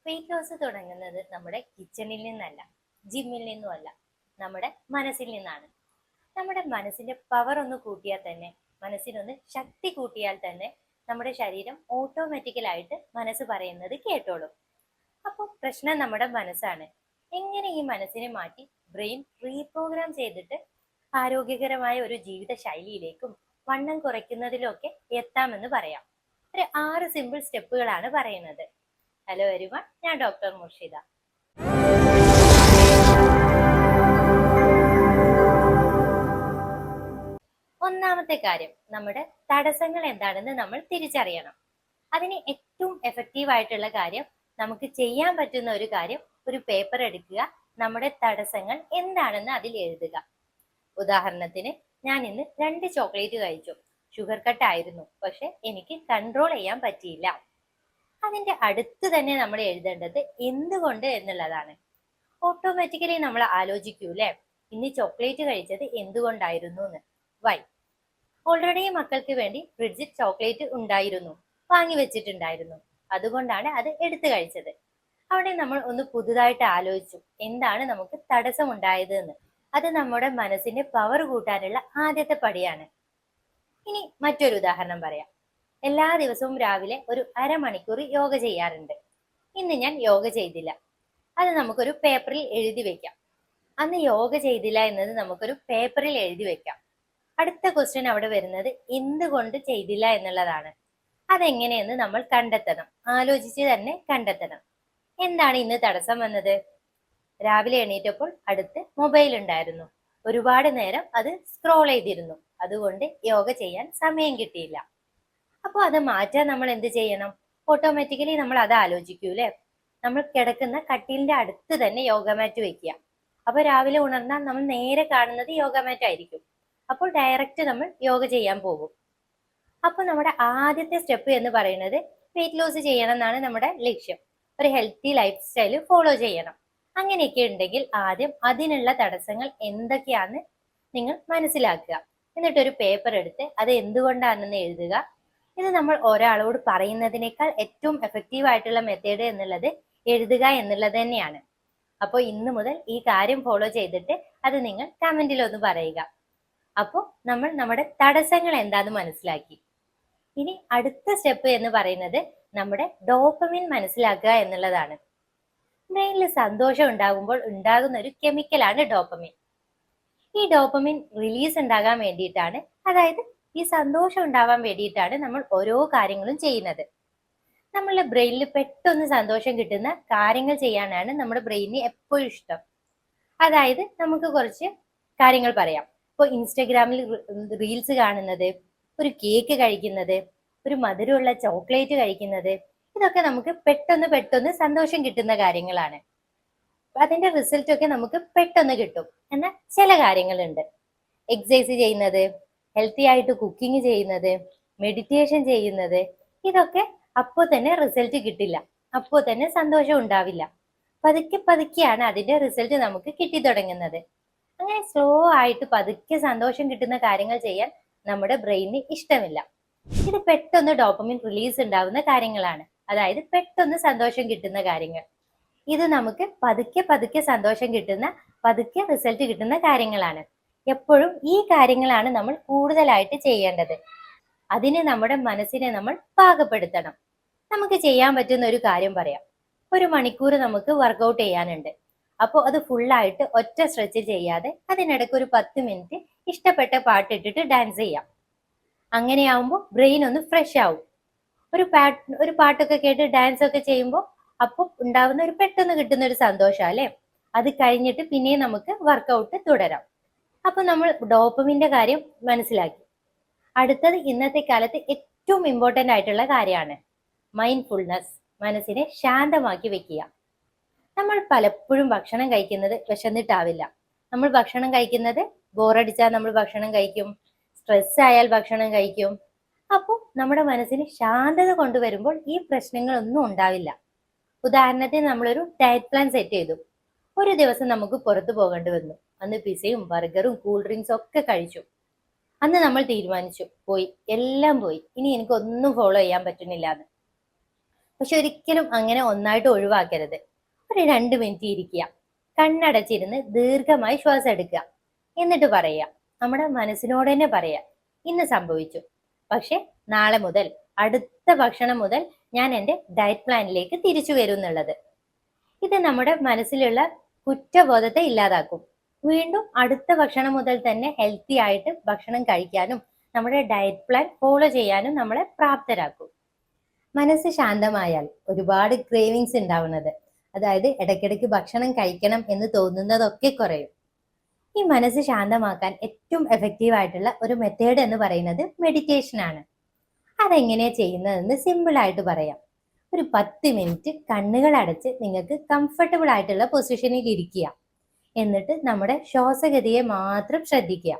Weight loss തുടങ്ങുന്നത് നമ്മുടെ കിച്ചണിൽ നിന്നല്ല, ജിമ്മിൽ നിന്നുമല്ല, നമ്മുടെ മനസ്സിൽ നിന്നാണ്. നമ്മുടെ മനസ്സിന്റെ പവർ ഒന്ന് കൂട്ടിയാൽ തന്നെ, മനസ്സിനൊന്ന് ശക്തി കൂട്ടിയാൽ തന്നെ നമ്മുടെ ശരീരം ഓട്ടോമാറ്റിക്കലായിട്ട് മനസ്സ് പറയുന്നത് കേട്ടോളും. അപ്പോൾ പ്രശ്നം നമ്മുടെ മനസ്സാണ്. എങ്ങനെ ഈ മനസ്സിനെ മാറ്റി ബ്രെയിൻ റീപ്രോഗ്രാം ചെയ്തിട്ട് ആരോഗ്യകരമായ ഒരു ജീവിത ശൈലിയിലേക്കും വണ്ണം കുറയ്ക്കുന്നതിലും ഒക്കെ എത്താമെന്ന് പറയാം. ഒരു 6 സിമ്പിൾ സ്റ്റെപ്പുകളാണ് പറയുന്നത്. ഹലോ എവരിവൺ, ഞാൻ ഡോക്ടർ മുർഷിദ. ഒന്നാമത്തെ കാര്യം, നമ്മുടെ തടസ്സങ്ങൾ എന്താണെന്ന് നമ്മൾ തിരിച്ചറിയണം. അതിന് ഏറ്റവും എഫക്റ്റീവ് ആയിട്ടുള്ള കാര്യം, നമുക്ക് ചെയ്യാൻ പറ്റുന്ന ഒരു കാര്യം, ഒരു പേപ്പർ എടുക്കുക, നമ്മുടെ തടസ്സങ്ങൾ എന്താണെന്ന് അതിൽ എഴുതുക. ഉദാഹരണത്തിന്, ഞാൻ ഇന്ന് 2 ചോക്ലേറ്റ് കഴിച്ചു. ഷുഗർ കട്ട് ആയിരുന്നു, പക്ഷെ എനിക്ക് കൺട്രോൾ ചെയ്യാൻ പറ്റിയില്ല. അതിന്റെ അടുത്ത് തന്നെ നമ്മൾ എഴുതേണ്ടത് എന്തുകൊണ്ട് എന്നുള്ളതാണ്. ഓട്ടോമാറ്റിക്കലി നമ്മൾ ആലോചിക്കൂലേ, ഇന്ന് ചോക്ലേറ്റ് കഴിച്ചത് എന്തുകൊണ്ടായിരുന്നു എന്ന്. വൈ? ഓൾറെഡി മക്കൾക്ക് വേണ്ടി ഫ്രിഡ്ജിൽ ചോക്ലേറ്റ് ഉണ്ടായിരുന്നു, വാങ്ങി വെച്ചിട്ടുണ്ടായിരുന്നു, അതുകൊണ്ടാണ് അത് എടുത്തു കഴിച്ചത്. അവിടെ നമ്മൾ ഒന്ന് പുതുതായിട്ട് ആലോചിച്ചു, എന്താണ് നമുക്ക് തടസ്സം ഉണ്ടായത് എന്ന്. അത് നമ്മുടെ മനസ്സിന്റെ പവർ കൂട്ടാനുള്ള ആദ്യത്തെ പടിയാണ്. ഇനി മറ്റൊരു ഉദാഹരണം പറയാം. എല്ലാ ദിവസവും രാവിലെ ഒരു അരമണിക്കൂർ യോഗ ചെയ്യാറുണ്ട്. ഇന്ന് ഞാൻ യോഗ ചെയ്തില്ല. അത് നമുക്കൊരു പേപ്പറിൽ എഴുതി വെക്കാം. അന്ന് യോഗ ചെയ്തില്ല എന്നത് നമുക്കൊരു പേപ്പറിൽ എഴുതി വെക്കാം. അടുത്ത ക്വസ്റ്റ്യൻ അവിടെ വരുന്നത് എന്തുകൊണ്ട് ചെയ്തില്ല എന്നുള്ളതാണ്. അതെങ്ങനെയെന്ന് നമ്മൾ കണ്ടെത്തണം, ആലോചിച്ച് തന്നെ കണ്ടെത്തണം. എന്താണ് ഇന്ന് തടസ്സം വന്നത്? രാവിലെ എണീറ്റപ്പോൾ അടുത്ത് മൊബൈൽ ഉണ്ടായിരുന്നു, ഒരുപാട് നേരം അത് സ്ക്രോൾ ചെയ്തിരുന്നു, അതുകൊണ്ട് യോഗ ചെയ്യാൻ സമയം കിട്ടിയില്ല. അപ്പോൾ അത് മാറ്റാൻ നമ്മൾ എന്ത് ചെയ്യണം? ഓട്ടോമാറ്റിക്കലി നമ്മൾ അത് ആലോചിക്കൂലേ. നമ്മൾ കിടക്കുന്ന കട്ടിലിന്റെ അടുത്ത് തന്നെ യോഗ മാറ്റ് വെക്കുക. അപ്പൊ രാവിലെ ഉണർന്നാൽ നമ്മൾ നേരെ കാണുന്നത് യോഗ മാറ്റ് ആയിരിക്കും. അപ്പോൾ ഡയറക്റ്റ് നമ്മൾ യോഗ ചെയ്യാൻ പോകും. അപ്പൊ നമ്മുടെ ആദ്യത്തെ സ്റ്റെപ്പ് എന്ന് പറയുന്നത് വെയിറ്റ് ലോസ് ചെയ്യണം എന്നാണ് നമ്മുടെ ലക്ഷ്യം. ഒരു ഹെൽത്തി ലൈഫ് സ്റ്റൈൽ ഫോളോ ചെയ്യണം. അങ്ങനെയൊക്കെ ഉണ്ടെങ്കിൽ ആദ്യം അതിനുള്ള തടസ്സങ്ങൾ എന്തൊക്കെയാന്ന് നിങ്ങൾ മനസ്സിലാക്കുക. എന്നിട്ടൊരു പേപ്പർ എടുത്ത് അത് എന്തുകൊണ്ടാണെന്ന് എഴുതുക. ഇത് നമ്മൾ ഒരാളോട് പറയുന്നതിനേക്കാൾ ഏറ്റവും എഫക്റ്റീവ് ആയിട്ടുള്ള മെത്തേഡ് എന്നുള്ളത് എഴുതുക എന്നുള്ളത് തന്നെയാണ്. അപ്പോൾ ഇന്ന് മുതൽ ഈ കാര്യം ഫോളോ ചെയ്തിട്ട് അത് നിങ്ങൾ കമന്റിൽ ഒന്ന് പറയുക. അപ്പോൾ നമ്മൾ നമ്മുടെ തടസ്സങ്ങൾ എന്താന്ന് മനസ്സിലാക്കി. ഇനി അടുത്ത സ്റ്റെപ്പ് എന്ന് പറയുന്നത് നമ്മുടെ ഡോപ്പമിൻ മനസ്സിലാക്കുക എന്നുള്ളതാണ്. ബ്രെയിനിൽ സന്തോഷം ഉണ്ടാകുമ്പോൾ ഉണ്ടാകുന്ന ഒരു കെമിക്കലാണ് ഡോപ്പമിൻ. ഈ ഡോപ്പമിൻ റിലീസ് ഉണ്ടാകാൻ വേണ്ടിയിട്ടാണ്, അതായത് ഈ സന്തോഷം ഉണ്ടാവാൻ വേണ്ടിയിട്ടാണ് നമ്മൾ ഓരോ കാര്യങ്ങളും ചെയ്യുന്നത്. നമ്മളുടെ ബ്രെയിനിൽ പെട്ടെന്ന് സന്തോഷം കിട്ടുന്ന കാര്യങ്ങൾ ചെയ്യാനാണ് നമ്മുടെ ബ്രെയിനിന് എപ്പോഴും ഇഷ്ടം. അതായത് നമുക്ക് കുറച്ച് കാര്യങ്ങൾ പറയാം. ഇപ്പോൾ ഇൻസ്റ്റഗ്രാമിൽ റീൽസ് കാണുന്നത്, ഒരു കേക്ക് കഴിക്കുന്നത്, ഒരു മധുരമുള്ള ചോക്ലേറ്റ് കഴിക്കുന്നത്, ഇതൊക്കെ നമുക്ക് പെട്ടെന്ന് സന്തോഷം കിട്ടുന്ന കാര്യങ്ങളാണ്. അതിന്റെ റിസൾട്ട് ഒക്കെ നമുക്ക് പെട്ടെന്ന് കിട്ടും. എന്നാൽ ചില കാര്യങ്ങളുണ്ട്. എക്സസൈസ് ചെയ്യുന്നത്, ഹെൽത്തി ആയിട്ട് കുക്കിംഗ് ചെയ്യുന്നത്, മെഡിറ്റേഷൻ ചെയ്യുന്നത്, ഇതൊക്കെ അപ്പോൾ തന്നെ റിസൾട്ട് കിട്ടില്ല, അപ്പോൾ തന്നെ സന്തോഷം ഉണ്ടാവില്ല. പതുക്കെയാണ് അതിന്റെ റിസൾട്ട് നമുക്ക് കിട്ടി തുടങ്ങുന്നത്. അങ്ങനെ സ്ലോ ആയിട്ട് പതുക്കെ സന്തോഷം കിട്ടുന്ന കാര്യങ്ങൾ ചെയ്യാൻ നമ്മുടെ ബ്രെയിനിന് ഇഷ്ടമില്ല. ഇത് പെട്ടെന്ന് ഡോപ്പമിൻ റിലീസ് ഉണ്ടാവുന്ന കാര്യങ്ങളാണ്, അതായത് പെട്ടെന്ന് സന്തോഷം കിട്ടുന്ന കാര്യങ്ങൾ. ഇത് നമുക്ക് പതുക്കെ സന്തോഷം കിട്ടുന്ന, പതുക്കെ റിസൾട്ട് കിട്ടുന്ന കാര്യങ്ങളാണ്. എപ്പോഴും ഈ കാര്യങ്ങളാണ് നമ്മൾ കൂടുതലായിട്ട് ചെയ്യേണ്ടത്. അതിന് നമ്മുടെ മനസ്സിനെ നമ്മൾ പാകപ്പെടുത്തണം. നമുക്ക് ചെയ്യാൻ പറ്റുന്ന ഒരു കാര്യം പറയാം. 1 മണിക്കൂർ നമുക്ക് വർക്കൗട്ട് ചെയ്യാനുണ്ട്. അപ്പോൾ അത് ഫുള്ളായിട്ട് ഒറ്റ സ്ട്രെച്ച് ചെയ്യാതെ അതിനിടയ്ക്ക് ഒരു 10 മിനിറ്റ് ഇഷ്ടപ്പെട്ട പാട്ടിട്ടിട്ട് ഡാൻസ് ചെയ്യാം. അങ്ങനെയാവുമ്പോൾ ബ്രെയിൻ ഒന്ന് ഫ്രഷ് ആവും. ഒരു പാട്ടൊക്കെ കേട്ട് ഡാൻസ് ഒക്കെ ചെയ്യുമ്പോൾ അപ്പോൾ ഉണ്ടാവുന്ന ഒരു പെട്ടെന്ന് കിട്ടുന്ന ഒരു സന്തോഷം അല്ലേ. അത് കഴിഞ്ഞിട്ട് പിന്നെയും നമുക്ക് വർക്കൗട്ട് തുടരാം. അപ്പൊ നമ്മൾ ഡോപ്പമിന്റെ കാര്യം മനസ്സിലാക്കി. അടുത്തത് ഇന്നത്തെ കാലത്ത് ഏറ്റവും ഇമ്പോർട്ടന്റ് ആയിട്ടുള്ള കാര്യമാണ് മൈൻഡ്ഫുൾനെസ്. മനസ്സിനെ ശാന്തമാക്കി വെക്കുക. നമ്മൾ പലപ്പോഴും ഭക്ഷണം കഴിക്കുന്നത് വിശന്നിട്ടാവില്ല. നമ്മൾ ഭക്ഷണം കഴിക്കുന്നത് ബോറടിച്ചാൽ നമ്മൾ ഭക്ഷണം കഴിക്കും, സ്ട്രെസ് ആയാൽ ഭക്ഷണം കഴിക്കും. അപ്പോൾ നമ്മുടെ മനസ്സിന് ശാന്തത കൊണ്ടുവരുമ്പോൾ ഈ പ്രശ്നങ്ങളൊന്നും ഉണ്ടാവില്ല. ഉദാഹരണത്തിന് നമ്മളൊരു ഡയറ്റ് പ്ലാൻ സെറ്റ് ചെയ്തു. ഒരു ദിവസം നമുക്ക് പുറത്തു പോകേണ്ടി വന്നു. അന്ന് പിസയും ബർഗറും കൂൾ ഡ്രിങ്ക്സും ഒക്കെ കഴിച്ചു. അന്ന് നമ്മൾ തീരുമാനിച്ചു, എല്ലാം പോയി, ഇനി എനിക്കൊന്നും ഫോളോ ചെയ്യാൻ പറ്റുന്നില്ല എന്ന്. പക്ഷെ ഒരിക്കലും അങ്ങനെ ഒന്നായിട്ട് ഒഴിവാക്കരുത്. ഒരു 2 മിനിറ്റ് ഇരിക്കുക, കണ്ണടച്ചിരുന്ന് ദീർഘമായി ശ്വാസം എടുക്കുക, എന്നിട്ട് പറയുക, നമ്മുടെ മനസ്സിനോട് തന്നെ പറയുക, ഇന്ന് സംഭവിച്ചു, പക്ഷെ നാളെ മുതൽ, അടുത്ത ഭക്ഷണം മുതൽ ഞാൻ എൻ്റെ ഡയറ്റ് പ്ലാനിലേക്ക് തിരിച്ചു വരും എന്നുള്ളത്. ഇത് നമ്മുടെ മനസ്സിലുള്ള കുറ്റബോധത്തെ ഇല്ലാതാക്കും. വീണ്ടും അടുത്ത ഭക്ഷണം മുതൽ തന്നെ ഹെൽത്തി ആയിട്ട് ഭക്ഷണം കഴിക്കാനും നമ്മുടെ ഡയറ്റ് പ്ലാൻ ഫോളോ ചെയ്യാനും നമ്മളെ പ്രാപ്തരാക്കും. മനസ്സ് ശാന്തമായാൽ ഒരുപാട് ക്രേവിങ്സ് ഉണ്ടാവുന്നത്, അതായത് ഇടയ്ക്കിടയ്ക്ക് ഭക്ഷണം കഴിക്കണം എന്ന് തോന്നുന്നതൊക്കെ കുറയും. ഈ മനസ്സ് ശാന്തമാക്കാൻ ഏറ്റവും എഫക്റ്റീവ് ആയിട്ടുള്ള ഒരു മെത്തേഡ് എന്ന് പറയുന്നത് മെഡിറ്റേഷൻ ആണ്. അതെങ്ങനെയാ ചെയ്യുന്നതെന്ന് സിമ്പിൾ ആയിട്ട് പറയാം. ഒരു 10 മിനിറ്റ് കണ്ണുകൾ അടച്ച് നിങ്ങൾക്ക് കംഫർട്ടബിൾ ആയിട്ടുള്ള പൊസിഷനിൽ ഇരിക്കുക. എന്നിട്ട് നമ്മുടെ ശ്വാസഗതിയെ മാത്രം ശ്രദ്ധിക്കുക.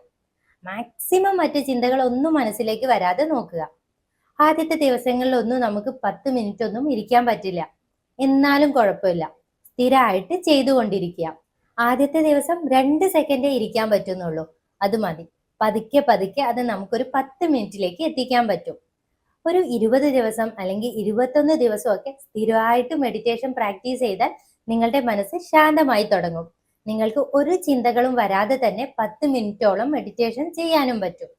മാക്സിമം മറ്റ് ചിന്തകളൊന്നും മനസ്സിലേക്ക് വരാതെ നോക്കുക. ആദ്യത്തെ ദിവസങ്ങളിലൊന്നും നമുക്ക് 10 മിനിറ്റ് ഒന്നും ഇരിക്കാൻ പറ്റില്ല, എന്നാലും കുഴപ്പമില്ല, സ്ഥിരമായിട്ട് ചെയ്തുകൊണ്ടിരിക്കുക. ആദ്യത്തെ ദിവസം 2 സെക്കൻഡേ ഇരിക്കാൻ പറ്റുന്നുള്ളൂ, അത് മതി. പതുക്കെ പതുക്കെ അത് നമുക്കൊരു 10 മിനിറ്റിലേക്ക് എത്തിക്കാൻ പറ്റും. ഒരു 20 ദിവസം അല്ലെങ്കിൽ 21 ദിവസമൊക്കെ സ്ഥിരമായിട്ട് മെഡിറ്റേഷൻ പ്രാക്ടീസ് ചെയ്താൽ നിങ്ങളുടെ മനസ്സ് ശാന്തമായി തുടങ്ങും. നിങ്ങൾക്ക് ഒരു ചിന്തകളും വരാതെ തന്നെ 10 മിനിറ്റോളം മെഡിറ്റേഷൻ ചെയ്യാനും പറ്റും.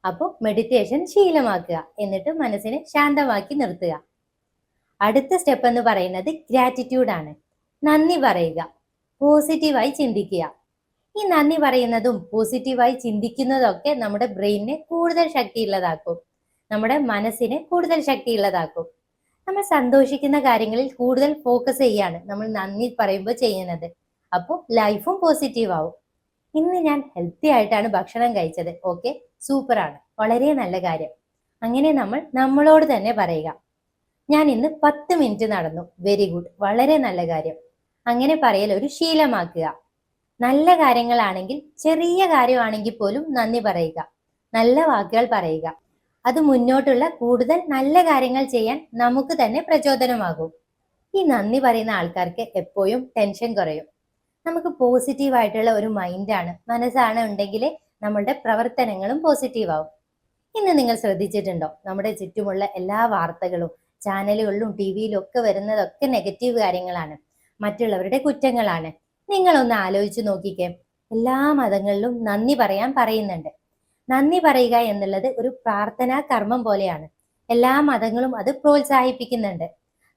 അപ്പോൾ മെഡിറ്റേഷൻ ശീലമാക്കുക, എന്നിട്ട് മനസ്സിനെ ശാന്തമാക്കി നിർത്തുക. അടുത്ത സ്റ്റെപ്പ് എന്ന് പറയുന്നത് ഗ്രാറ്റിറ്റ്യൂഡ് ആണ്. നന്ദി പറയുക, പോസിറ്റീവായി ചിന്തിക്കുക. ഈ നന്ദി പറയുന്നതും പോസിറ്റീവായി ചിന്തിക്കുന്നതൊക്കെ നമ്മുടെ ബ്രെയിനിനെ കൂടുതൽ ശക്തിയുള്ളതാക്കും, നമ്മുടെ മനസ്സിനെ കൂടുതൽ ശക്തിയുള്ളതാക്കും. നമ്മൾ സന്തോഷിക്കുന്ന കാര്യങ്ങളിൽ കൂടുതൽ ഫോക്കസ് ചെയ്യാണ് നമ്മൾ നന്ദി പറയുമ്പോൾ ചെയ്യുന്നത്. അപ്പോൾ ലൈഫും പോസിറ്റീവ് ആവും. ഇന്ന് ഞാൻ ഹെൽത്തി ആയിട്ടാണ് ഭക്ഷണം കഴിച്ചത്, ഓക്കെ, സൂപ്പറാണ്, വളരെ നല്ല കാര്യം. അങ്ങനെ നമ്മൾ നമ്മളോട് തന്നെ പറയുക. ഞാൻ ഇന്ന് 10 മിനിറ്റ് നടന്നു, വെരി ഗുഡ്, വളരെ നല്ല കാര്യം. അങ്ങനെ പറയൽ ഒരു ശീലമാക്കുക. നല്ല കാര്യങ്ങളാണെങ്കിൽ, ചെറിയ കാര്യമാണെങ്കിൽ പോലും നന്ദി പറയുക, നല്ല വാക്കുകൾ പറയുക. അത് മുന്നോട്ടുള്ള കൂടുതൽ നല്ല കാര്യങ്ങൾ ചെയ്യാൻ നമുക്ക് തന്നെ പ്രചോദനമാകും. ഈ നന്ദി പറയുന്ന ആൾക്കാർക്ക് എപ്പോഴും ടെൻഷൻ കുറയും. നമുക്ക് പോസിറ്റീവ് ആയിട്ടുള്ള ഒരു മൈൻഡാണ്, മനസ്സാണ് ഉണ്ടെങ്കിൽ നമ്മളുടെ പ്രവർത്തനങ്ങളും പോസിറ്റീവ് ആവും. ഇന്ന് നിങ്ങൾ ശ്രദ്ധിച്ചിട്ടുണ്ടോ, നമ്മുടെ ചുറ്റുമുള്ള എല്ലാ വാർത്തകളും ചാനലുകളിലും ടിവിയിലും ഒക്കെ വരുന്നതൊക്കെ നെഗറ്റീവ് കാര്യങ്ങളാണ്, മറ്റുള്ളവരുടെ കുറ്റങ്ങളാണ്. നിങ്ങളൊന്ന് ആലോചിച്ച് നോക്കിക്കേ. എല്ലാ മതങ്ങളിലും നന്ദി പറയാൻ പറയുന്നുണ്ട്. നന്ദി പറയുക എന്നുള്ളത് ഒരു പ്രാർത്ഥനാ കർമ്മം പോലെയാണ്. എല്ലാ മതങ്ങളും അത് പ്രോത്സാഹിപ്പിക്കുന്നുണ്ട്.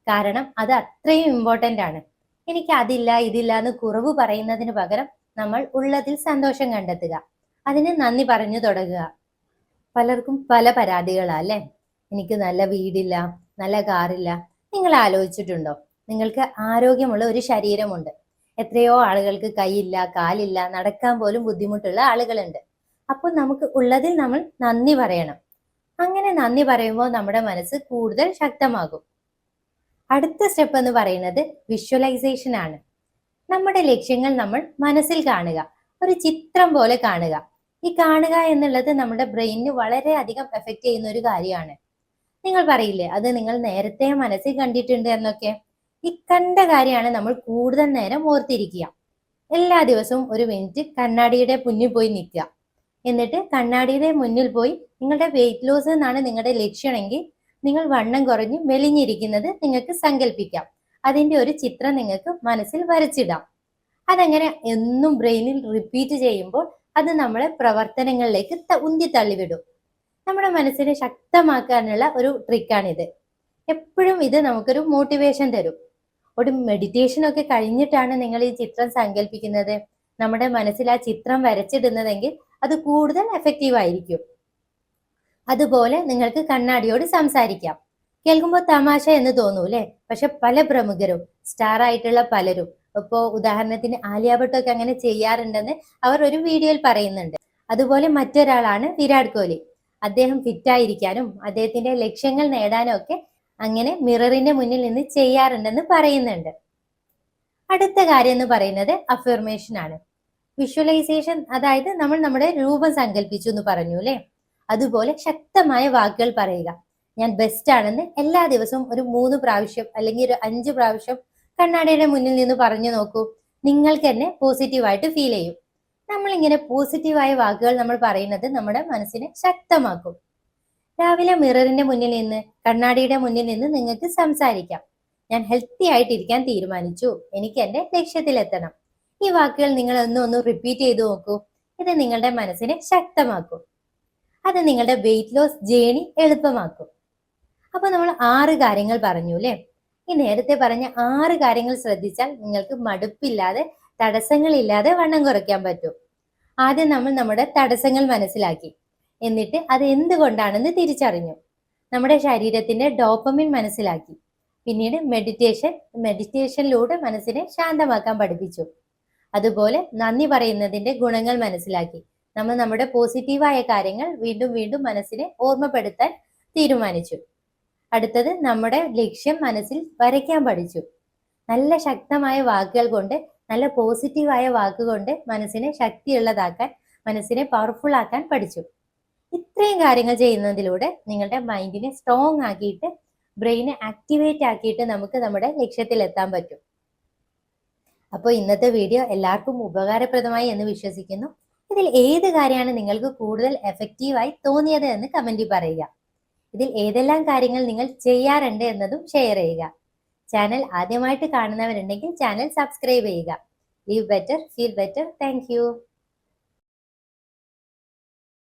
കാരണം അത് അത്രയും ഇമ്പോർട്ടൻ്റ് ആണ്. എനിക്ക് അതില്ല ഇതില്ല എന്ന് കുറവ് പറയുന്നതിന് പകരം നമ്മൾ ഉള്ളതിൽ സന്തോഷം കണ്ടെത്തുക, അതിന് നന്ദി പറഞ്ഞു തുടങ്ങുക. പലർക്കും പല പരാതികളാ അല്ലേ? എനിക്ക് നല്ല വീടില്ല, നല്ല കാറില്ല. നിങ്ങൾ ആലോചിച്ചിട്ടുണ്ടോ, നിങ്ങൾക്ക് ആരോഗ്യമുള്ള ഒരു ശരീരമുണ്ട്, എത്രയോ ആളുകൾക്ക് കൈയില്ല, കാലില്ല, നടക്കാൻ പോലും ബുദ്ധിമുട്ടുള്ള ആളുകളുണ്ട്. അപ്പോൾ നമുക്ക് ഉള്ളതിൽ നമ്മൾ നന്ദി പറയണം. അങ്ങനെ നന്ദി പറയുമ്പോൾ നമ്മുടെ മനസ്സ് കൂടുതൽ ശക്തമാകും. അടുത്ത സ്റ്റെപ്പ് എന്ന് പറയുന്നത് വിഷ്വലൈസേഷൻ ആണ്. നമ്മുടെ ലക്ഷ്യങ്ങൾ നമ്മൾ മനസ്സിൽ കാണുക, ഒരു ചിത്രം പോലെ കാണുക. ഈ കാണുക എന്നുള്ളത് നമ്മുടെ ബ്രെയിനിന് വളരെയധികം എഫക്റ്റ് ചെയ്യുന്ന ഒരു കാര്യമാണ്. നിങ്ങൾ പറയില്ലേ, അത് നിങ്ങൾ നേരത്തെ മനസ്സിൽ കണ്ടിട്ടുണ്ട് എന്നൊക്കെ. ഈ കണ്ട കാര്യമാണ് നമ്മൾ കൂടുതൽ നേരം ഓർത്തിരിക്കുക. എല്ലാ ദിവസവും 1 മിനിറ്റ് കണ്ണാടിയുടെ മുന്നിൽ പോയി നിൽക്കുക. എന്നിട്ട് കണ്ണാടിയുടെ മുന്നിൽ പോയി നിങ്ങളുടെ വെയിറ്റ് ലോസ് എന്നാണ് നിങ്ങളുടെ ലക്ഷ്യമെങ്കിൽ നിങ്ങൾ വണ്ണം കുറഞ്ഞ് മെലിഞ്ഞിരിക്കുന്നത് നിങ്ങൾക്ക് സങ്കല്പിക്കാം. അതിന്റെ ഒരു ചിത്രം നിങ്ങൾക്ക് മനസ്സിൽ വരച്ചിടാം. അതങ്ങനെ എന്നും ബ്രെയിനിൽ റിപ്പീറ്റ് ചെയ്യുമ്പോൾ അത് നമ്മളെ പ്രവർത്തനങ്ങളിലേക്ക് ഉന്തി തള്ളിവിടും. നമ്മുടെ മനസ്സിനെ ശക്തമാക്കാനുള്ള ഒരു ട്രിക്കാണിത്. എപ്പോഴും ഇത് നമുക്കൊരു മോട്ടിവേഷൻ തരും. ഒരു മെഡിറ്റേഷൻ ഒക്കെ കഴിഞ്ഞിട്ടാണ് നിങ്ങൾ ഈ ചിത്രം സങ്കല്പിക്കുന്നത്, നമ്മുടെ മനസ്സിൽ ആ ചിത്രം വരച്ചിടുന്നതെങ്കിൽ അത് കൂടുതൽ എഫക്റ്റീവ് ആയിരിക്കും. അതുപോലെ നിങ്ങൾക്ക് കണ്ണാടിയോട് സംസാരിക്കാം. കേൾക്കുമ്പോൾ തമാശ എന്ന് തോന്നൂല്ലേ? പക്ഷെ പല പ്രമുഖരും, സ്റ്റാർ ആയിട്ടുള്ള പലരും, ഇപ്പോ ഉദാഹരണത്തിന് ആലിയ ഭട്ടൊക്കെ അങ്ങനെ ചെയ്യാറുണ്ടെന്ന് അവർ ഒരു വീഡിയോയിൽ പറയുന്നുണ്ട്. അതുപോലെ മറ്റൊരാളാണ് വിരാട് കോഹ്ലി. അദ്ദേഹം ഫിറ്റായിരിക്കാനും അദ്ദേഹത്തിന്റെ ലക്ഷ്യങ്ങൾ നേടാനും ഒക്കെ അങ്ങനെ മിററിന്റെ മുന്നിൽ നിന്ന് ചെയ്യാറുണ്ടെന്ന് പറയുന്നുണ്ട്. അടുത്ത കാര്യം എന്ന് പറയുന്നത് അഫർമേഷൻ ആണ്. വിഷ്വലൈസേഷൻ, അതായത് നമ്മൾ നമ്മുടെ രൂപം സങ്കല്പിച്ചു എന്ന് പറഞ്ഞു അല്ലേ? അതുപോലെ ശക്തമായ വാക്കുകൾ പറയുക. ഞാൻ ബെസ്റ്റ് ആണെന്ന് എല്ലാ ദിവസവും ഒരു 3 പ്രാവശ്യം അല്ലെങ്കിൽ ഒരു 5 പ്രാവശ്യം കണ്ണാടിയുടെ മുന്നിൽ നിന്ന് പറഞ്ഞു നോക്കൂ. നിങ്ങൾക്ക് തന്നെ പോസിറ്റീവായിട്ട് ഫീൽ ചെയ്യും. നമ്മളിങ്ങനെ പോസിറ്റീവായ വാക്കുകൾ നമ്മൾ പറയുന്നത് നമ്മുടെ മനസ്സിനെ ശക്തമാക്കും. രാവിലെ മിററിന്റെ മുന്നിൽ നിന്ന്, കണ്ണാടിയുടെ മുന്നിൽ നിന്ന് നിങ്ങൾക്ക് സംസാരിക്കാം. ഞാൻ ഹെൽത്തി ആയിട്ടിരിക്കാൻ തീരുമാനിച്ചു. എനിക്ക് എന്റെ ലക്ഷ്യത്തിലെത്തണം. ഈ വാക്കുകൾ നിങ്ങൾ ഒന്ന് റിപ്പീറ്റ് ചെയ്തു നോക്കൂ. ഇത് നിങ്ങളുടെ മനസ്സിനെ ശക്തമാക്കും. അത് നിങ്ങളുടെ വെയിറ്റ് ലോസ് ജേണി എളുപ്പമാക്കും. അപ്പൊ നമ്മൾ 6 കാര്യങ്ങൾ പറഞ്ഞു അല്ലേ? ഈ നേരത്തെ പറഞ്ഞ 6 കാര്യങ്ങൾ ശ്രദ്ധിച്ചാൽ നിങ്ങൾക്ക് മടുപ്പില്ലാതെ, തടസ്സങ്ങളില്ലാതെ വണ്ണം കുറയ്ക്കാൻ പറ്റും. ആദ്യം നമ്മൾ നമ്മുടെ തടസ്സങ്ങൾ മനസ്സിലാക്കി. എന്നിട്ട് അത് എന്തുകൊണ്ടാണെന്ന് തിരിച്ചറിഞ്ഞു. നമ്മുടെ ശരീരത്തിന്റെ ഡോപ്പമിൻ മനസ്സിലാക്കി. പിന്നീട് മെഡിറ്റേഷനിലൂടെ മനസ്സിനെ ശാന്തമാക്കാൻ പഠിപ്പിച്ചു. അതുപോലെ നന്ദി പറയുന്നതിന്റെ ഗുണങ്ങൾ മനസ്സിലാക്കി. നമ്മൾ നമ്മുടെ പോസിറ്റീവായ കാര്യങ്ങൾ വീണ്ടും വീണ്ടും മനസ്സിനെ ഓർമ്മപ്പെടുത്താൻ തീരുമാനിച്ചു. അടുത്തത് നമ്മുടെ ലക്ഷ്യം മനസ്സിൽ വരയ്ക്കാൻ പഠിച്ചു. നല്ല ശക്തമായ വാക്കുകൾ കൊണ്ട്, നല്ല പോസിറ്റീവായ വാക്കുകൊണ്ട് മനസ്സിനെ ശക്തിയുള്ളതാക്കാൻ, മനസ്സിനെ പവർഫുൾ ആക്കാൻ പഠിച്ചു. ഇത്രയും കാര്യങ്ങൾ ചെയ്യുന്നതിലൂടെ നിങ്ങളുടെ മൈൻഡിനെ സ്ട്രോങ് ആക്കിയിട്ട്, ബ്രെയിനെ ആക്ടിവേറ്റ് ആക്കിയിട്ട് നമുക്ക് നമ്മുടെ ലക്ഷ്യത്തിൽ എത്താൻ പറ്റും. അപ്പോൾ ഇന്നത്തെ വീഡിയോ എല്ലാവർക്കും ഉപകാരപ്രദമായി എന്ന് വിശ്വസിക്കുന്നു. ഇതിൽ ഏത് കാര്യമാണ് നിങ്ങൾക്ക് കൂടുതൽ എഫക്റ്റീവായി തോന്നിയത് എന്ന് കമന്റിൽ പറയുക. ഇതിൽ ഏതെല്ലാം കാര്യങ്ങൾ നിങ്ങൾ ചെയ്യാറുണ്ട് എന്നതും ഷെയർ ചെയ്യുക. ചാനൽ ആദ്യമായിട്ട് കാണുന്നവരുണ്ടെങ്കിൽ ചാനൽ സബ്സ്ക്രൈബ് ചെയ്യുക. Leave better, feel better. Thank you.